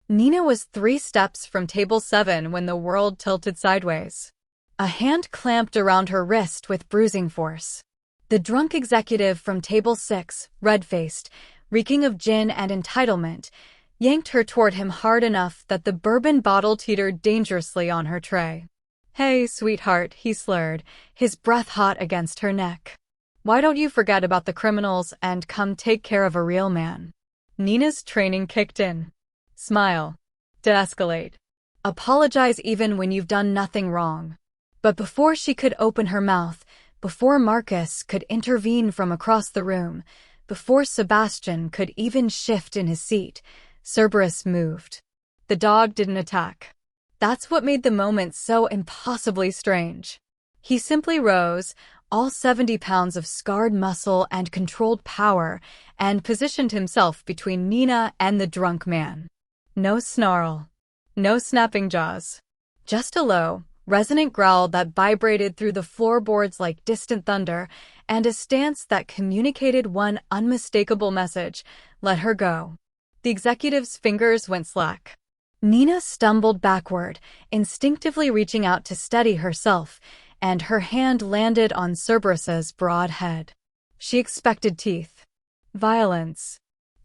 Nina was 3 steps from table 7 when the world tilted sideways. A hand clamped around her wrist with bruising force. The drunk executive from table 6, red-faced, reeking of gin and entitlement, yanked her toward him hard enough that the bourbon bottle teetered dangerously on her tray. "Hey, sweetheart," he slurred, his breath hot against her neck. "Why don't you forget about the criminals and come take care of a real man?" Nina's training kicked in. Smile. De-escalate. Apologize even when you've done nothing wrong. But before she could open her mouth, before Marcus could intervene from across the room, before Sebastian could even shift in his seat, Cerberus moved. The dog didn't attack. That's what made the moment so impossibly strange. He simply rose, all 70 pounds of scarred muscle and controlled power, and positioned himself between Nina and the drunk man. No snarl. No snapping jaws. Just a low, resonant growl that vibrated through the floorboards like distant thunder, and a stance that communicated one unmistakable message: let her go. The executive's fingers went slack. Nina stumbled backward, instinctively reaching out to steady herself, and her hand landed on Cerberus's broad head. She expected teeth. Violence.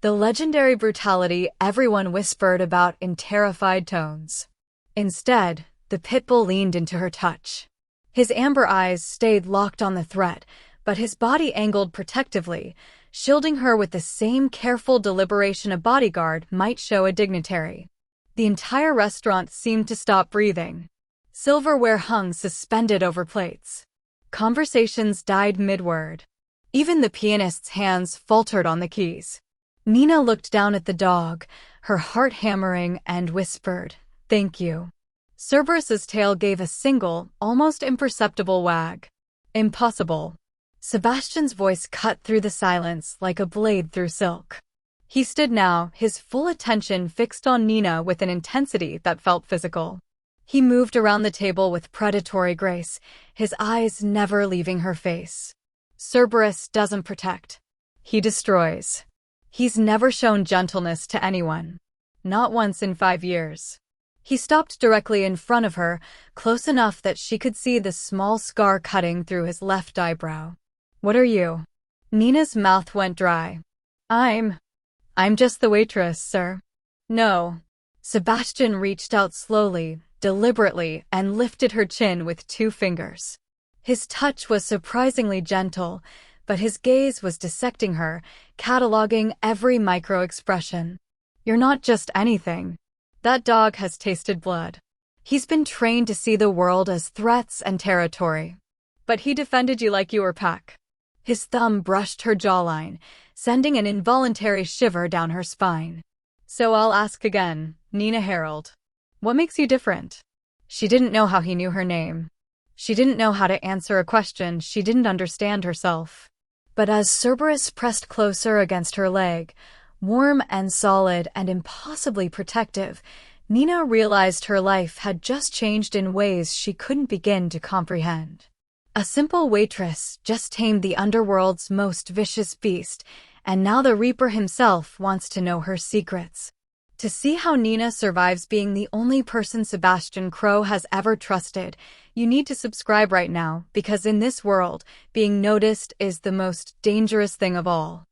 The legendary brutality everyone whispered about in terrified tones. Instead, the pitbull leaned into her touch. His amber eyes stayed locked on the threat, but his body angled protectively, shielding her with the same careful deliberation a bodyguard might show a dignitary. The entire restaurant seemed to stop breathing. Silverware hung suspended over plates. Conversations died mid-word. Even the pianist's hands faltered on the keys. Nina looked down at the dog, her heart hammering, and whispered, "Thank you." Cerberus's tail gave a single, almost imperceptible wag. "Impossible." Sebastian's voice cut through the silence like a blade through silk. He stood now, his full attention fixed on Nina with an intensity that felt physical. He moved around the table with predatory grace, his eyes never leaving her face. Cerberus doesn't protect. He destroys. He's never shown gentleness to anyone. Not once in 5 years. He stopped directly in front of her, close enough that she could see the small scar cutting through his left eyebrow. "What are you?" Nina's mouth went dry. I'm just the waitress, sir." "No." Sebastian reached out slowly, deliberately, and lifted her chin with 2 fingers. His touch was surprisingly gentle, but his gaze was dissecting her, cataloging every micro-expression. "You're not just anything. That dog has tasted blood. He's been trained to see the world as threats and territory. But he defended you like you were pack." His thumb brushed her jawline, sending an involuntary shiver down her spine. "So I'll ask again, Nina Harold. What makes you different?" She didn't know how he knew her name. She didn't know how to answer a question she didn't understand herself. But as Cerberus pressed closer against her leg, warm and solid and impossibly protective, Nina realized her life had just changed in ways she couldn't begin to comprehend. A simple waitress just tamed the underworld's most vicious beast, and now the Reaper himself wants to know her secrets. To see how Nina survives being the only person Sebastian Crow has ever trusted, you need to subscribe right now, because in this world, being noticed is the most dangerous thing of all.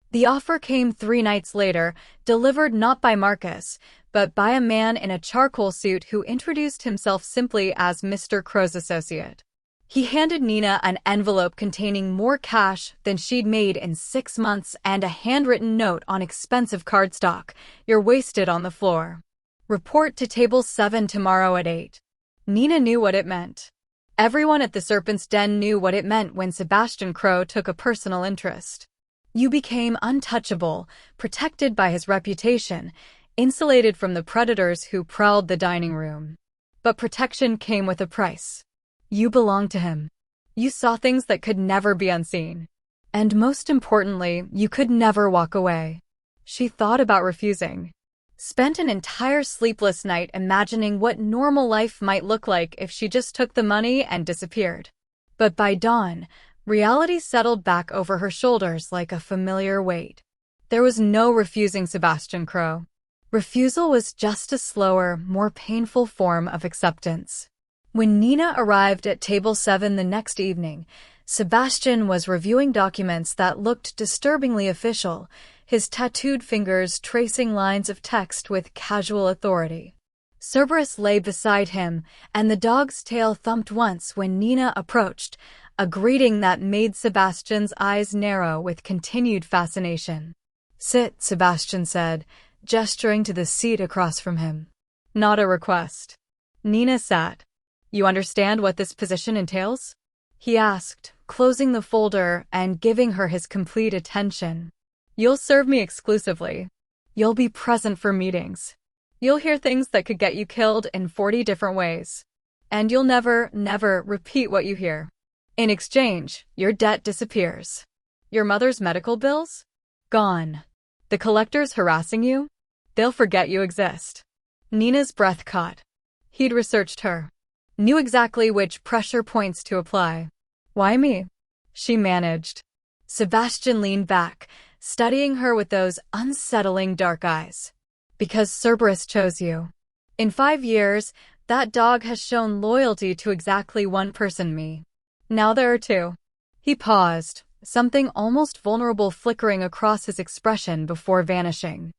The offer came 3 nights later, delivered not by Marcus, but by a man in a charcoal suit who introduced himself simply as Mr. Crow's associate. He handed Nina an envelope containing more cash than she'd made in 6 months and a handwritten note on expensive cardstock. "You're wasted on the floor. Report to table 7 tomorrow at 8. Nina knew what it meant. Everyone at the Serpent's Den knew what it meant when Sebastian Crow took a personal interest. You became untouchable, protected by his reputation, insulated from the predators who prowled the dining room. But protection came with a price. You belonged to him. You saw things that could never be unseen. And most importantly, you could never walk away." She thought about refusing. Spent an entire sleepless night imagining what normal life might look like if she just took the money and disappeared. But by dawn, reality settled back over her shoulders like a familiar weight. There was no refusing Sebastian Crow. Refusal was just a slower, more painful form of acceptance. When Nina arrived at table 7 the next evening, Sebastian was reviewing documents that looked disturbingly official, his tattooed fingers tracing lines of text with casual authority. Cerberus lay beside him, and the dog's tail thumped once when Nina approached, a greeting that made Sebastian's eyes narrow with continued fascination. "Sit," Sebastian said, gesturing to the seat across from him. "Not a request." Nina sat. "You understand what this position entails?" he asked, closing the folder and giving her his complete attention. "You'll serve me exclusively. You'll be present for meetings. You'll hear things that could get you killed in 40 different ways. And you'll never repeat what you hear. In exchange, your debt disappears. Your mother's medical bills? Gone. The collectors harassing you? They'll forget you exist." Nina's breath caught. He'd researched her. Knew exactly which pressure points to apply. "Why me?" she managed. Sebastian leaned back, studying her with those unsettling dark eyes. "Because Cerberus chose you. In 5 years, that dog has shown loyalty to exactly one person, me. Now there are 2. He paused, something almost vulnerable flickering across his expression before vanishing.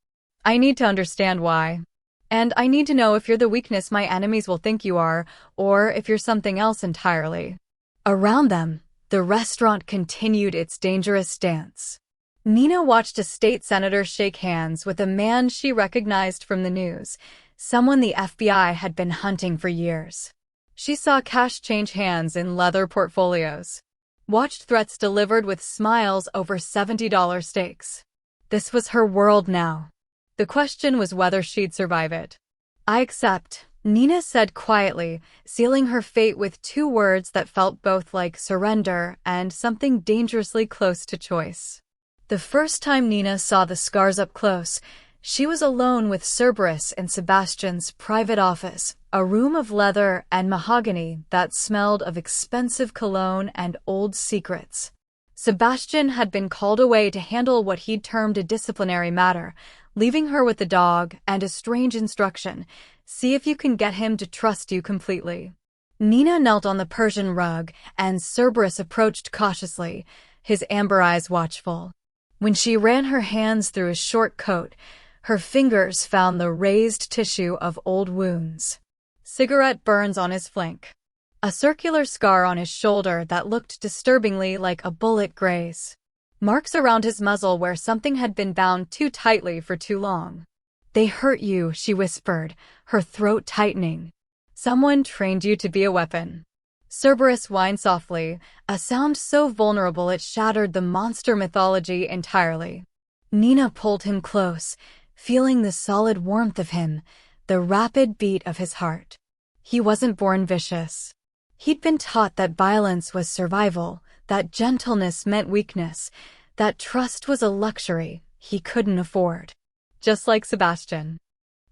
"I need to understand why. And I need to know if you're the weakness my enemies will think you are, or if you're something else entirely." Around them, the restaurant continued its dangerous dance. Nina watched a state senator shake hands with a man she recognized from the news, someone the FBI had been hunting for years. She saw cash change hands in leather portfolios. Watched threats delivered with smiles over $70 steaks. This was her world now. The question was whether she'd survive it. "I accept," Nina said quietly, sealing her fate with 2 words that felt both like surrender and something dangerously close to choice. The first time Nina saw the scars up close, she was alone with Cerberus in Sebastian's private office, a room of leather and mahogany that smelled of expensive cologne and old secrets. Sebastian had been called away to handle what he'd termed a disciplinary matter, leaving her with the dog and a strange instruction: see if you can get him to trust you completely. Nina knelt on the Persian rug, and Cerberus approached cautiously, his amber eyes watchful. When she ran her hands through his short coat, her fingers found the raised tissue of old wounds. Cigarette burns on his flank. A circular scar on his shoulder that looked disturbingly like a bullet graze. Marks around his muzzle where something had been bound too tightly for too long. "They hurt you," she whispered, her throat tightening. "Someone trained you to be a weapon." Cerberus whined softly, a sound so vulnerable it shattered the monster mythology entirely. Nina pulled him close, feeling the solid warmth of him, the rapid beat of his heart. He wasn't born vicious. He'd been taught that violence was survival, that gentleness meant weakness, that trust was a luxury he couldn't afford. Just like Sebastian.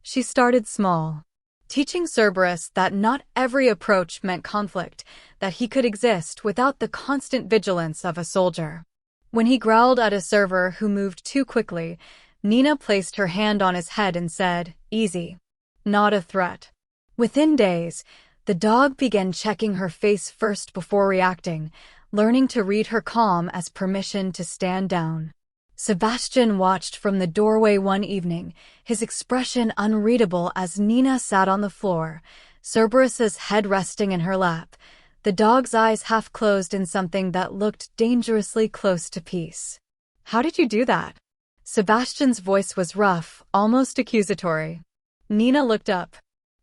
She started small, teaching Cerberus that not every approach meant conflict, that he could exist without the constant vigilance of a soldier. When he growled at a server who moved too quickly, Nina placed her hand on his head and said, "Easy." Not a threat. Within days, the dog began checking her face first before reacting, learning to read her calm as permission to stand down. Sebastian watched from the doorway one evening, his expression unreadable as Nina sat on the floor, Cerberus's head resting in her lap, the dog's eyes half closed in something that looked dangerously close to peace. "How did you do that?" Sebastian's voice was rough, almost accusatory. Nina looked up.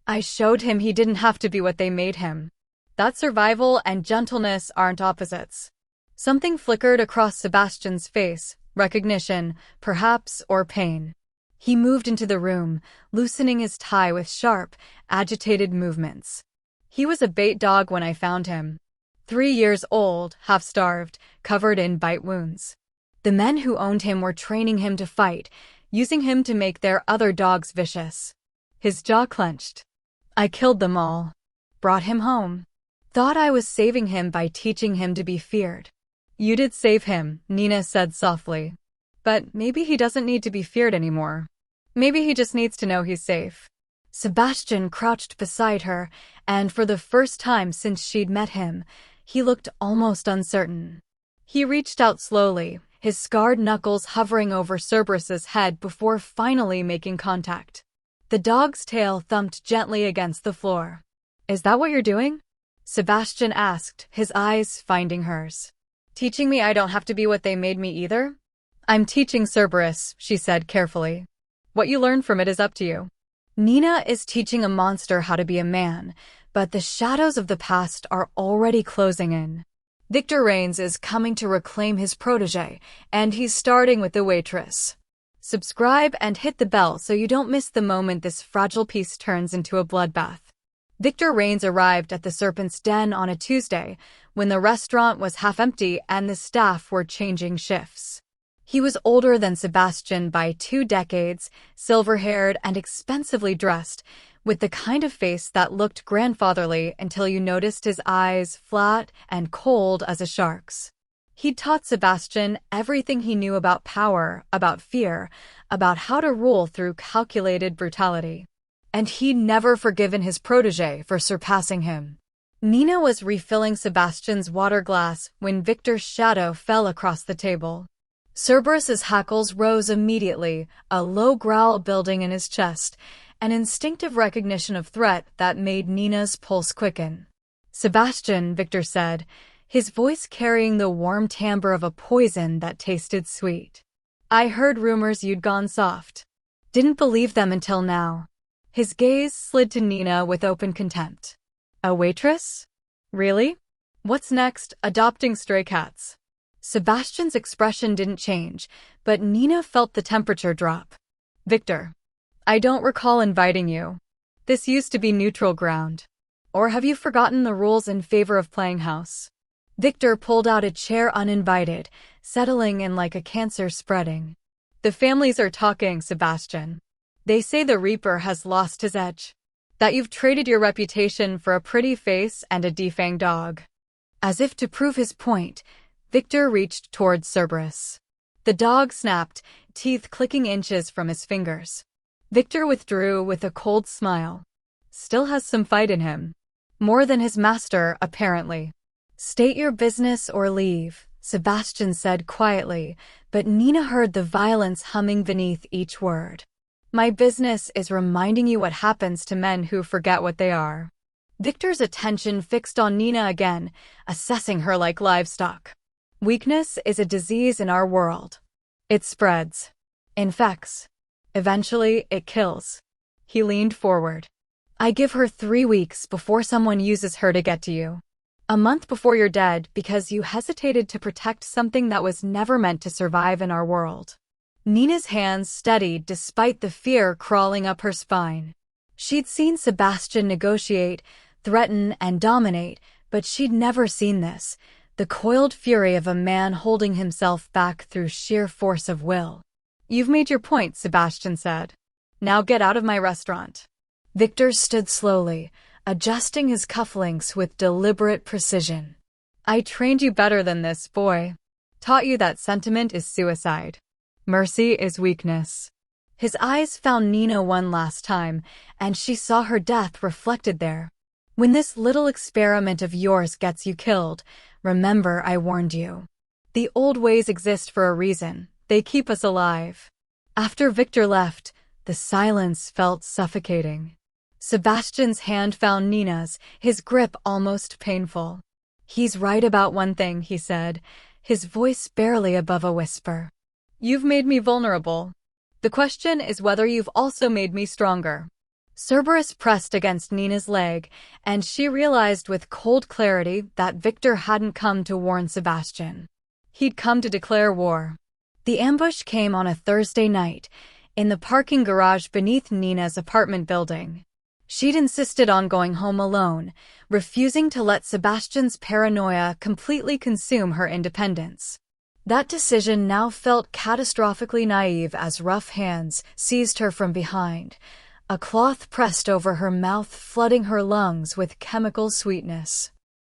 "I showed him he didn't have to be what they made him. That survival and gentleness aren't opposites." Something flickered across Sebastian's face, recognition, perhaps, or pain. He moved into the room, loosening his tie with sharp, agitated movements. "He was a bait dog when I found him. 3 years old, half-starved, covered in bite wounds. The men who owned him were training him to fight, using him to make their other dogs vicious." His jaw clenched. "I killed them all. Brought him home. Thought I was saving him by teaching him to be feared." "You did save him," Nina said softly. "But maybe he doesn't need to be feared anymore. Maybe he just needs to know he's safe. Sebastian crouched beside her, and for the first time since she'd met him, he looked almost uncertain. He reached out slowly, his scarred knuckles hovering over Cerberus's head before finally making contact. The dog's tail thumped gently against the floor. "Is that what you're doing?" Sebastian asked, his eyes finding hers. "Teaching me I don't have to be what they made me either?" "I'm teaching Cerberus," she said carefully. "What you learn from it is up to you." Nina is teaching a monster how to be a man, but the shadows of the past are already closing in. Victor Reigns is coming to reclaim his protege, and he's starting with the Waitress. Subscribe and hit the bell so you don't miss the moment this fragile piece turns into a bloodbath. Victor Reigns arrived at the Serpent's Den on a Tuesday, when the restaurant was half empty and the staff were changing shifts. He was older than Sebastian by 2 decades, silver-haired and expensively dressed, with the kind of face that looked grandfatherly until you noticed his eyes flat and cold as a shark's. He'd taught Sebastian everything he knew about power, about fear, about how to rule through calculated brutality. And he'd never forgiven his protege for surpassing him. Nina was refilling Sebastian's water glass when Victor's shadow fell across the table. Cerberus's hackles rose immediately, a low growl building in his chest, an instinctive recognition of threat that made Nina's pulse quicken. "Sebastian," Victor said, his voice carrying the warm timbre of a poison that tasted sweet. "I heard rumors you'd gone soft. Didn't believe them until now." His gaze slid to Nina with open contempt. "A waitress? Really? What's next, adopting stray cats?" Sebastian's expression didn't change, but Nina felt the temperature drop. "Victor, I don't recall inviting you. This used to be neutral ground. Or have you forgotten the rules in favor of playing house?" Victor pulled out a chair uninvited, settling in like a cancer spreading. "The families are talking, Sebastian. They say the Reaper has lost his edge. That you've traded your reputation for a pretty face and a defanged dog." As if to prove his point, Victor reached towards Cerberus. The dog snapped, teeth clicking inches from his fingers. Victor withdrew with a cold smile. Still has some fight in him. More than his master, apparently. "State your business or leave," Sebastian said quietly, but Nina heard the violence humming beneath each word. "My business is reminding you what happens to men who forget what they are." Victor's attention fixed on Nina again, assessing her like livestock. "Weakness is a disease in our world. It spreads, infects. Eventually, it kills." He leaned forward. "I give her 3 weeks before someone uses her to get to you. A month before you're dead because you hesitated to protect something that was never meant to survive in our world." Nina's hands steadied despite the fear crawling up her spine. She'd seen Sebastian negotiate, threaten, and dominate, but she'd never seen this, the coiled fury of a man holding himself back through sheer force of will. "You've made your point," Sebastian said. "Now get out of my restaurant." Victor stood slowly, adjusting his cufflinks with deliberate precision. "I trained you better than this, boy. Taught you that sentiment is suicide. Mercy is weakness." His eyes found Nina one last time, and she saw her death reflected there. "When this little experiment of yours gets you killed, remember I warned you. The old ways exist for a reason. They keep us alive." After Victor left, the silence felt suffocating. Sebastian's hand found Nina's, his grip almost painful. "He's right about one thing," he said, his voice barely above a whisper. "You've made me vulnerable. The question is whether you've also made me stronger." Cerberus pressed against Nina's leg, and she realized with cold clarity that Victor hadn't come to warn Sebastian. He'd come to declare war. The ambush came on a Thursday night, in the parking garage beneath Nina's apartment building. She'd insisted on going home alone, refusing to let Sebastian's paranoia completely consume her independence. That decision now felt catastrophically naive as rough hands seized her from behind, a cloth pressed over her mouth, flooding her lungs with chemical sweetness.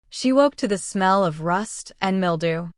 She woke to the smell of rust and mildew.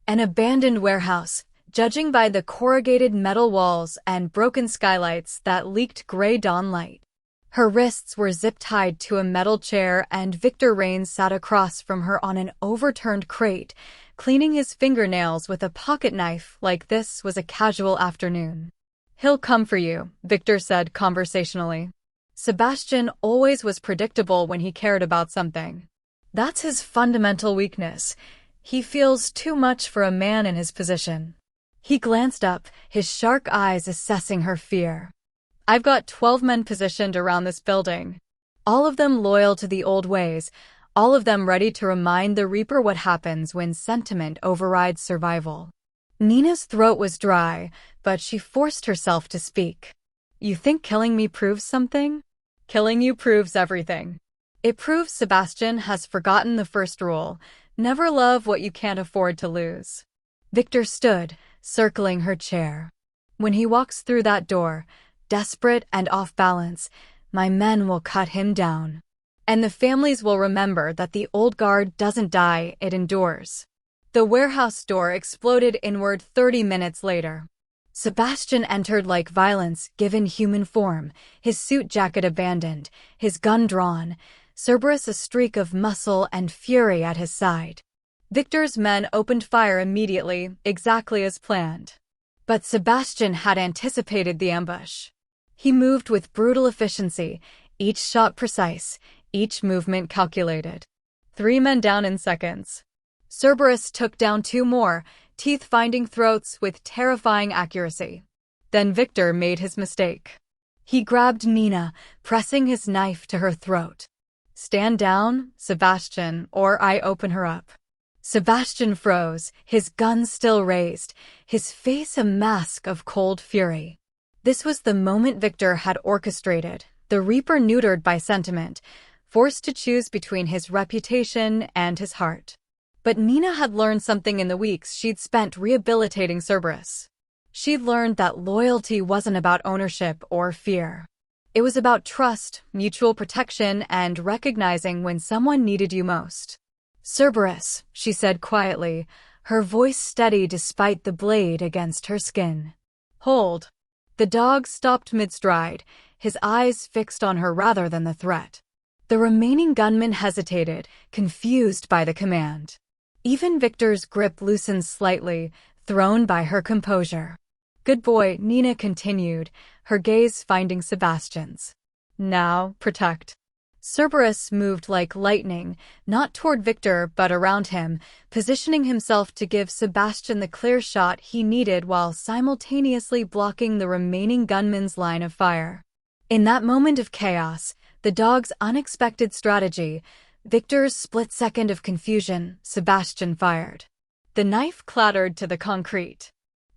An abandoned warehouse, judging by the corrugated metal walls and broken skylights that leaked gray dawn light. Her wrists were zip-tied to a metal chair, and Victor Rains sat across from her on an overturned crate, cleaning his fingernails with a pocket knife like this was a casual afternoon. "He'll come for you," Victor said conversationally. Sebastian always was predictable when he cared about something. That's his fundamental weakness. He feels too much for a man in his position. He glanced up, his shark eyes assessing her fear. "I've got 12 men positioned around this building. All of them loyal to the old ways, all of them ready to remind the Reaper what happens when sentiment overrides survival." Nina's throat was dry, but she forced herself to speak. "You think killing me proves something?" "Killing you proves everything. It proves Sebastian has forgotten the first rule: never love what you can't afford to lose." Victor stood, circling her chair. "When he walks through that door, desperate and off balance, my men will cut him down. And the families will remember that the old guard doesn't die, it endures." The warehouse door exploded inward 30 minutes later. Sebastian entered like violence given human form, his suit jacket abandoned, his gun drawn, Cerberus a streak of muscle and fury at his side. Victor's men opened fire immediately, exactly as planned. But Sebastian had anticipated the ambush. He moved with brutal efficiency, each shot precise, each movement calculated. 3 men down in seconds. Cerberus took down 2 more, teeth finding throats with terrifying accuracy. Then Victor made his mistake. He grabbed Nina, pressing his knife to her throat. "Stand down, Sebastian, or I open her up." Sebastian froze, his gun still raised, his face a mask of cold fury. This was the moment Victor had orchestrated, the Reaper neutered by sentiment, forced to choose between his reputation and his heart. But Nina had learned something in the weeks she'd spent rehabilitating Cerberus. She'd learned that loyalty wasn't about ownership or fear. It was about trust, mutual protection, and recognizing when someone needed you most. "Cerberus," she said quietly, her voice steady despite the blade against her skin. "Hold." The dog stopped mid-stride, his eyes fixed on her rather than the threat. The remaining gunmen hesitated, confused by the command. Even Victor's grip loosened slightly, thrown by her composure. "Good boy," Nina continued, her gaze finding Sebastian's. "Now, protect." Cerberus moved like lightning, not toward Victor but around him, positioning himself to give Sebastian the clear shot he needed while simultaneously blocking the remaining gunmen's line of fire. In that moment of chaos, the dog's unexpected strategy, Victor's split second of confusion, Sebastian fired. The knife clattered to the concrete.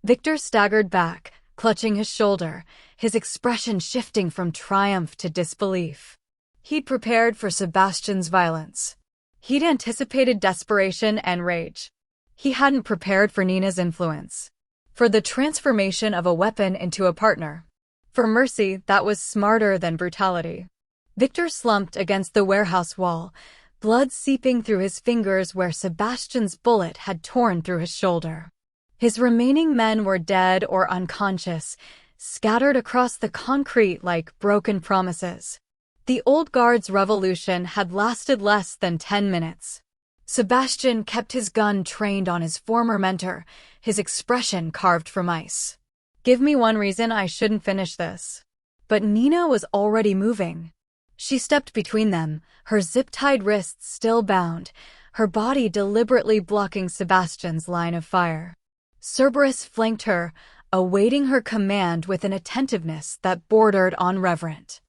Victor staggered back, clutching his shoulder, his expression shifting from triumph to disbelief. He'd prepared for Sebastian's violence. He'd anticipated desperation and rage. He hadn't prepared for Nina's influence. For the transformation of a weapon into a partner. For mercy that was smarter than brutality. Victor slumped against the warehouse wall, blood seeping through his fingers where Sebastian's bullet had torn through his shoulder. His remaining men were dead or unconscious, scattered across the concrete like broken promises. The old guard's revolution had lasted less than 10 minutes. Sebastian kept his gun trained on his former mentor, his expression carved from ice. "Give me one reason I shouldn't finish this." But Nina was already moving. She stepped between them, her zip-tied wrists still bound, her body deliberately blocking Sebastian's line of fire. Cerberus flanked her, awaiting her command with an attentiveness that bordered on reverent.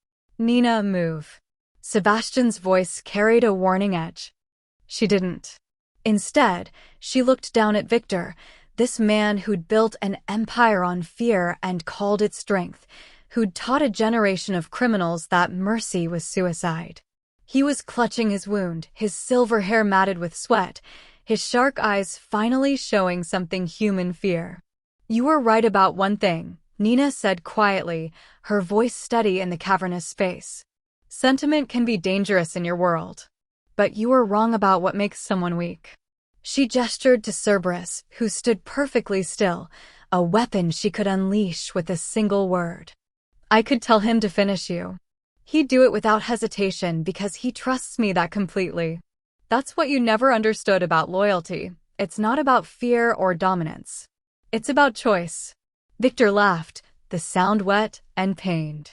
"Nina, move." Sebastian's voice carried a warning edge. She didn't. Instead, she looked down at Victor, this man who'd built an empire on fear and called it strength, who'd taught a generation of criminals that mercy was suicide. He was clutching his wound, his silver hair matted with sweat, his shark eyes finally showing something human fear. "You were right about one thing," Nina said quietly, her voice steady in the cavernous space. "Sentiment can be dangerous in your world. But you were wrong about what makes someone weak." She gestured to Cerberus, who stood perfectly still, a weapon she could unleash with a single word. I could tell him to finish you. He'd do it without hesitation because he trusts me that completely. That's what you never understood about loyalty. It's not about fear or dominance. It's about choice. Victor laughed, the sound wet and pained.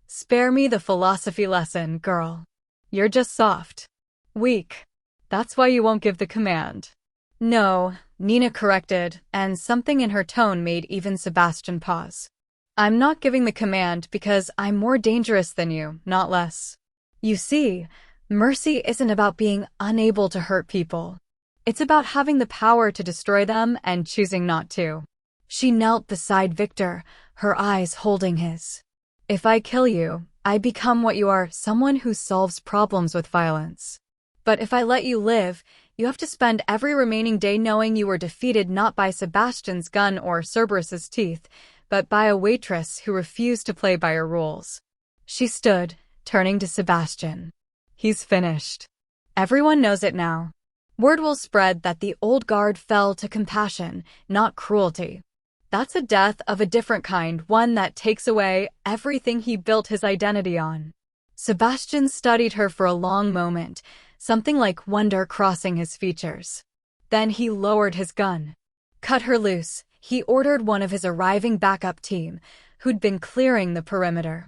Spare me the philosophy lesson, girl. You're just soft. Weak. That's why you won't give the command. No, Nina corrected, and something in her tone made even Sebastian pause. I'm not giving the command because I'm more dangerous than you, not less. You see, mercy isn't about being unable to hurt people. It's about having the power to destroy them and choosing not to. She knelt beside Victor, her eyes holding his. If I kill you, I become what you are, someone who solves problems with violence. But if I let you live, you have to spend every remaining day knowing you were defeated not by Sebastian's gun or Cerberus's teeth, but by a waitress who refused to play by your rules. She stood, turning to Sebastian. He's finished. Everyone knows it now. Word will spread that the old guard fell to compassion, not cruelty. That's a death of a different kind, one that takes away everything he built his identity on. Sebastian studied her for a long moment, something like wonder crossing his features. Then he lowered his gun. Cut her loose, he ordered one of his arriving backup team, who'd been clearing the perimeter.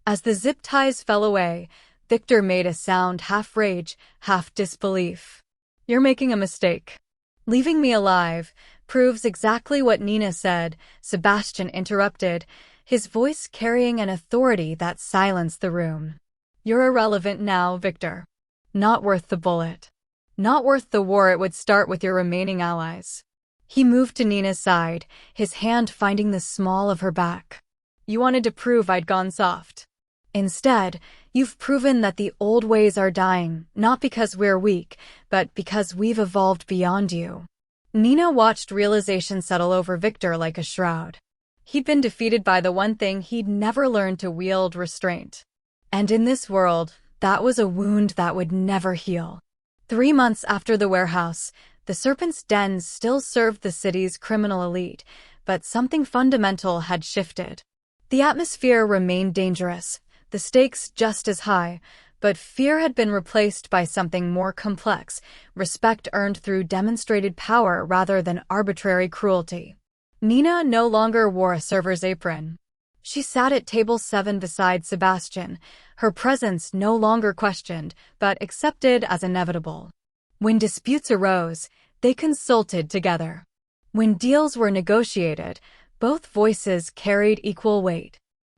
As the zip ties fell away, Victor made a sound half rage, half disbelief. You're making a mistake. Leaving me alive proves exactly what Nina said, Sebastian interrupted, his voice carrying an authority that silenced the room. You're irrelevant now, Victor. Not worth the bullet. Not worth the war it would start with your remaining allies. He moved to Nina's side, his hand finding the small of her back. You wanted to prove I'd gone soft. Instead, you've proven that the old ways are dying, not because we're weak, but because we've evolved beyond you. Nina watched realization settle over Victor like a shroud. He'd been defeated by the one thing he'd never learned to wield: restraint. And in this world, that was a wound that would never heal. 3 months after the warehouse, the Serpent's Den still served the city's criminal elite, but something fundamental had shifted. The atmosphere remained dangerous, the stakes just as high, but fear had been replaced by something more complex, respect earned through demonstrated power rather than arbitrary cruelty. Nina no longer wore a server's apron. She sat at table 7 beside Sebastian, her presence no longer questioned, but accepted as inevitable. When disputes arose, they consulted together. When deals were negotiated, both voices carried equal weight.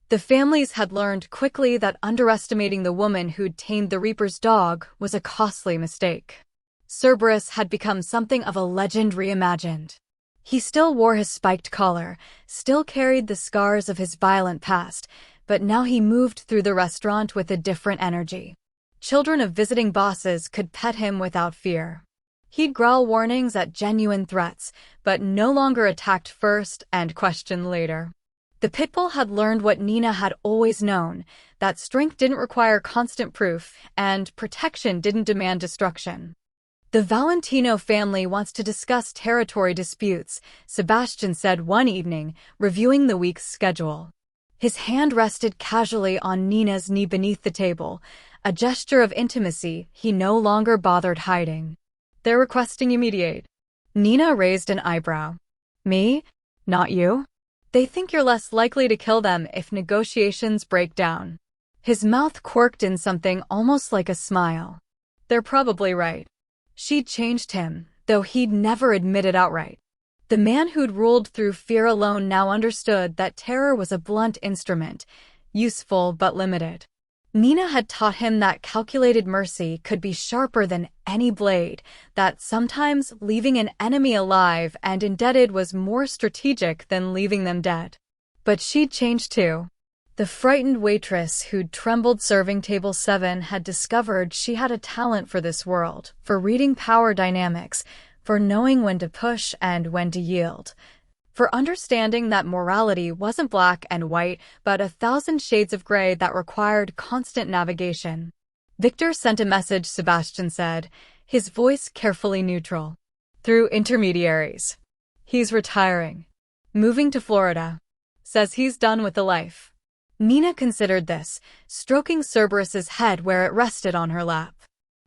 The families had learned quickly that underestimating the woman who'd tamed the Reaper's dog was a costly mistake. Cerberus had become something of a legend reimagined. He still wore his spiked collar, still carried the scars of his violent past, but now he moved through the restaurant with a different energy. Children of visiting bosses could pet him without fear. He'd growl warnings at genuine threats, but no longer attacked first and questioned later. The Pitbull had learned what Nina had always known, that strength didn't require constant proof, and protection didn't demand destruction. The Valentino family wants to discuss territory disputes, Sebastian said one evening, reviewing the week's schedule. His hand rested casually on Nina's knee beneath the table, a gesture of intimacy he no longer bothered hiding. They're requesting you mediate. Nina raised an eyebrow. Me? Not you? They think you're less likely to kill them if negotiations break down. His mouth quirked in something almost like a smile. They're probably right. She'd changed him, though he'd never admit it outright. The man who'd ruled through fear alone now understood that terror was a blunt instrument, useful but limited. Nina had taught him that calculated mercy could be sharper than any blade, that sometimes leaving an enemy alive and indebted was more strategic than leaving them dead. But she'd changed too. The frightened waitress who'd trembled serving table 7 had discovered she had a talent for this world, for reading power dynamics, for knowing when to push and when to yield, for understanding that morality wasn't black and white, but 1,000 shades of gray that required constant navigation. Victor sent a message, Sebastian said, his voice carefully neutral. Through intermediaries. He's retiring. Moving to Florida. Says he's done with the life. Nina considered this, stroking Cerberus's head where it rested on her lap.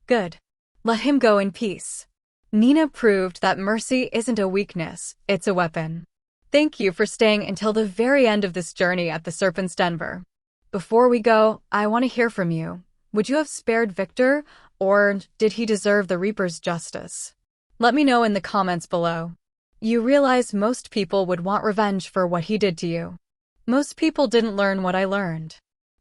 Good. Let him go in peace. Nina proved that mercy isn't a weakness, it's a weapon. Thank you for staying until the very end of this journey at the Serpent's Denver. Before we go, I want to hear from you. Would you have spared Victor, or did he deserve the Reaper's justice? Let me know in the comments below. You realize most people would want revenge for what he did to you. Most people didn't learn what I learned.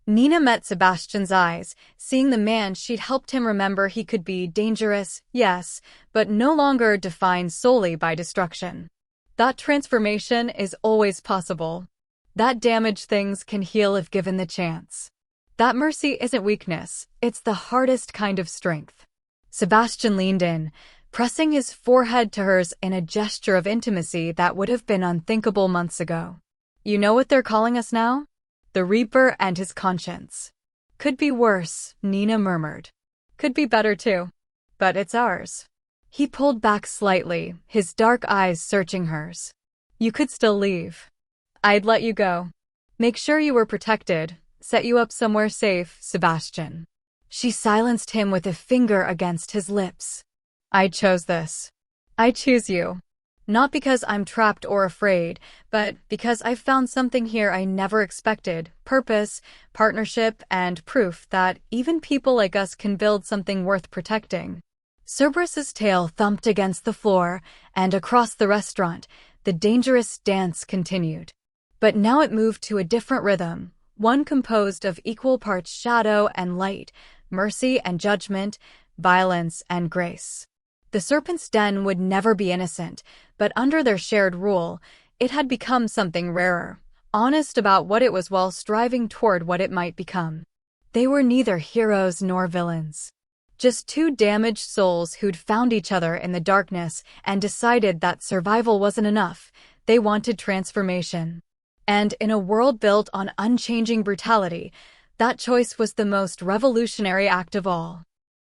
Nina met Sebastian's eyes, seeing the man she'd helped him remember he could be dangerous, yes, but no longer defined solely by destruction. That transformation is always possible. That damaged things can heal if given the chance. That mercy isn't weakness, it's the hardest kind of strength. Sebastian leaned in, pressing his forehead to hers in a gesture of intimacy that would have been unthinkable months ago. You know what they're calling us now? The Reaper and his conscience. Could be worse, Nina murmured. Could be better too. But it's ours. He pulled back slightly, his dark eyes searching hers. You could still leave. I'd let you go. Make sure you were protected, set you up somewhere safe, Sebastian. She silenced him with a finger against his lips. I chose this. I choose you. Not because I'm trapped or afraid, but because I've found something here I never expected, purpose, partnership, and proof that even people like us can build something worth protecting. Cerberus's tail thumped against the floor, and across the restaurant, the dangerous dance continued. But now it moved to a different rhythm, one composed of equal parts shadow and light, mercy and judgment, violence and grace. The Serpent's Den would never be innocent, but under their shared rule, it had become something rarer, honest about what it was while striving toward what it might become. They were neither heroes nor villains. Just two damaged souls who'd found each other in the darkness and decided that survival wasn't enough. They wanted transformation. And in a world built on unchanging brutality, that choice was the most revolutionary act of all.